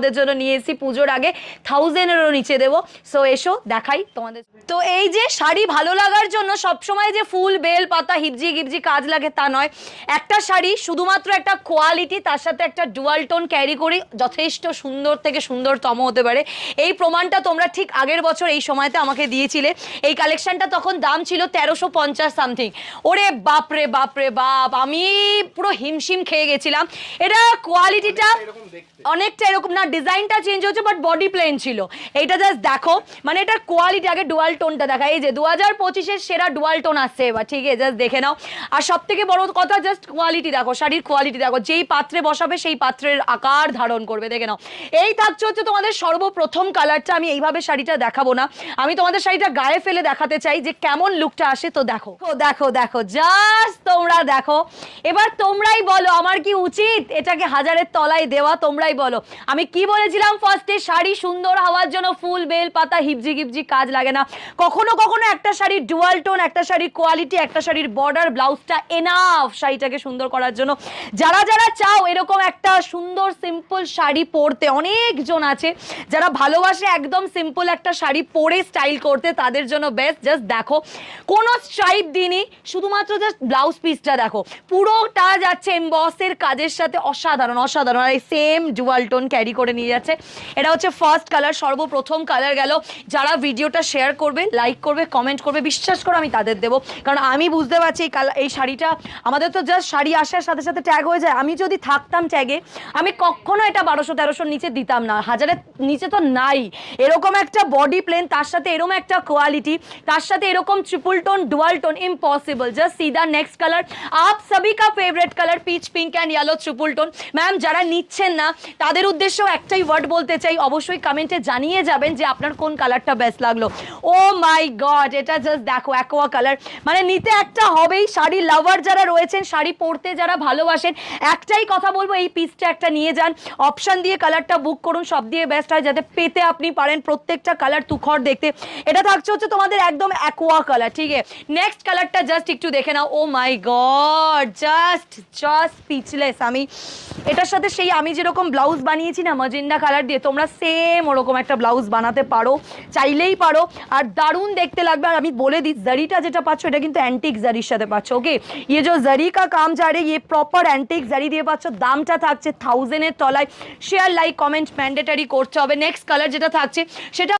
জন্য নিয়ে এসেছি পুজোর আগে 1000-এরও নিচে দেবো। সো এসো দেখাই তোমাদের। তো এই যে শাড়ি ভালো লাগার জন্য সবসময় যে ফুল বেল পাতা হিপজি গিপজি কাজ লাগে তা নয়। একটা শাড়ি শুধুমাত্র একটা কোয়ালিটি, তার সাথে একটা ডুয়াল টোন ক্যারি করি যথেষ্ট সুন্দর থেকে সুন্দরতম হতে পারে। এই প্রমাণটা তোমরা ঠিক আগের বছর এই সময়তে আমাকে দিয়েছিলে। এই কালেকশনটা তখন দাম ছিল 1350 সামথিং। ওরে বাপরে বাপরে বাপ, আমি পুরো হিমশিম খেয়ে গেছিলাম। এটা কোয়ালিটিটা অনেকটা এরকম না, ডিজাইনটা চেঞ্জ হচ্ছে বাট বডি প্লেন ছিল। এইটা জাস্ট দেখো, মানে এটার কোয়ালিটি আগে ডুয়াল টোনটা দেখা। এই যে 2025-এর সেরা ডুয়াল টোন আসছে এবার, ঠিক আছে জাস্ট দেখে নাও। আর সব থেকে বড় কথা জাস্ট কোয়ালিটি দেখো, শাড়ির কোয়ালিটি দেখো, যেই পাত্রে বসাবে সেই পাত্রের আকার ধারণ করবে, দেখে নাও। এই থাকছে হচ্ছে তোমাদের সর্বপ্রথম কালারটা। আমি এইভাবে শাড়িটা দেখাবো না, আমি তোমাদের শাড়িটা গায়ে ফেলে দেখাতে চাই যে কেমন লুকটা আসে। তো দেখো দেখো দেখো, জাস্ট তোমরা দেখো। এবার তোমরাই বলো আমার কি উচিত এটাকে 1000-এর তলায় দেওয়া? তোমরাই বলো। আমি কি বলেছিলাম ফার্স্টে, শাড়ি সুন্দর হওয়ার জন্য ফুল বেল পাতা হিপজি গিপজি কাজ লাগে না। কখনো কখনো একটা শাড়ির ডুয়াল টোন, একটা শাড়ির কোয়ালিটি, একটা শাড়ির বর্ডার ব্লাউজটা এনাফ শাড়িটাকে সুন্দর করার জন্য। যারা যারা চাও এরকম একটা সুন্দর সিম্পল শাড়ি পরতে, অনেকজন আছে যারা ভালোবাসে একদম সিম্পল একটা শাড়ি পরে স্টাইল করতে, তাদের জন্য বেস্ট। জাস্ট দেখো, কোনো স্ট্রাইপ দিনই, শুধুমাত্র জাস্ট ব্লাউজ পিসটা দেখো, পুরোটা যাচ্ছে এমবসের কাজের সাথে, অসাধারণ অসাধারণ। আর এই সেম ডুয়াল টোন ক্যারি করে নিয়ে যাচ্ছে। এটা হচ্ছে ফার্স্ট কালার, সর্বপ্রথম কালার গেল। যারা ভিডিওটা শেয়ার করবে, লাইক করবে, কমেন্ট করবে, বিশ্বাস করো আমি তাদের দেবো। কারণ আমি বুঝতে পারছি এই শাড়িটা আমাদের তো জাস্ট শাড়ি আসার সাথে সাথে ট্যাগ হয়ে যায়। আমি যদি থাকতাম ট্যাগে, আমি কখনো এটা 1200-1300-র নিচে দিতাম না, 1000-এর নিচে তো নাই। এরকম একটা বডি প্লেন, তার সাথে এরকম একটা কোয়ালিটি, তার সাথে এরকম triple tone dual tone, impossible. Just see the next colour, up সবই কা favourite colour, pitch pink and yellow triple tone. Ma'am যারা নিচ্ছেন না তাদের উদ্দেশ্যেও একটাই ওয়ার্ড বলতে চাই, অবশ্যই কমেন্টে জানিয়ে যাবেন যে আপনার কোন কালারটা বেস্ট লাগলো। ও মাই গড, এটা জাস্ট দেখো, অ্যাকোয়া কালার, মানে নিতে একটা হবেই। শাড়ি লাভার যারা রয়েছেন, শাড়ি পরতে যারা ভালোবাসেন, একটাই কথা বলবো, এই পিসটা একটা নিয়ে যান। অপশন দিয়ে কালারটা বুক করুন, সব দিয়ে বেস্ট হয় যাতে পেতে আপনি পারেন প্রত্যেকটা কালার তুখর দেখতে। এটা থাকছে হচ্ছে তোমাদের একদম অ্যাকোয়া কালার, ঠিক আছে। নেক্সট কালারটা জাস্ট একটু দেখে নাও। ও মাই গড, জাস্ট স্পিচলেস আমি। এটার সাথে সেই আমি যেরকম ব্লাউজ বানিয়েছি না ম্যাজেন্ডা কালার দিয়ে, তোমরা সেম ওরকম একটা ব্লাউজ বানাতে পারো, চাইলেই পারো। আর দারুণ দেখতে লাগবে। আর আমি বলে দিই, জারিটা যেটা পাচ্ছ এটা কিন্তু অ্যান্টিক জারির সাথে পাচ্ছ। ওকে, ইয়ে যে জারি কা কাম যা রে, ইয়ে প্রপার অ্যান্টিক জারি দিয়ে পাচ্ছ। দামটা থাকছে 1000-এর তলায়। শেয়ার লাইক কমেন্ট ম্যান্ডেটারি করতে হবে। নেক্সট কালার যেটা থাকছে সেটা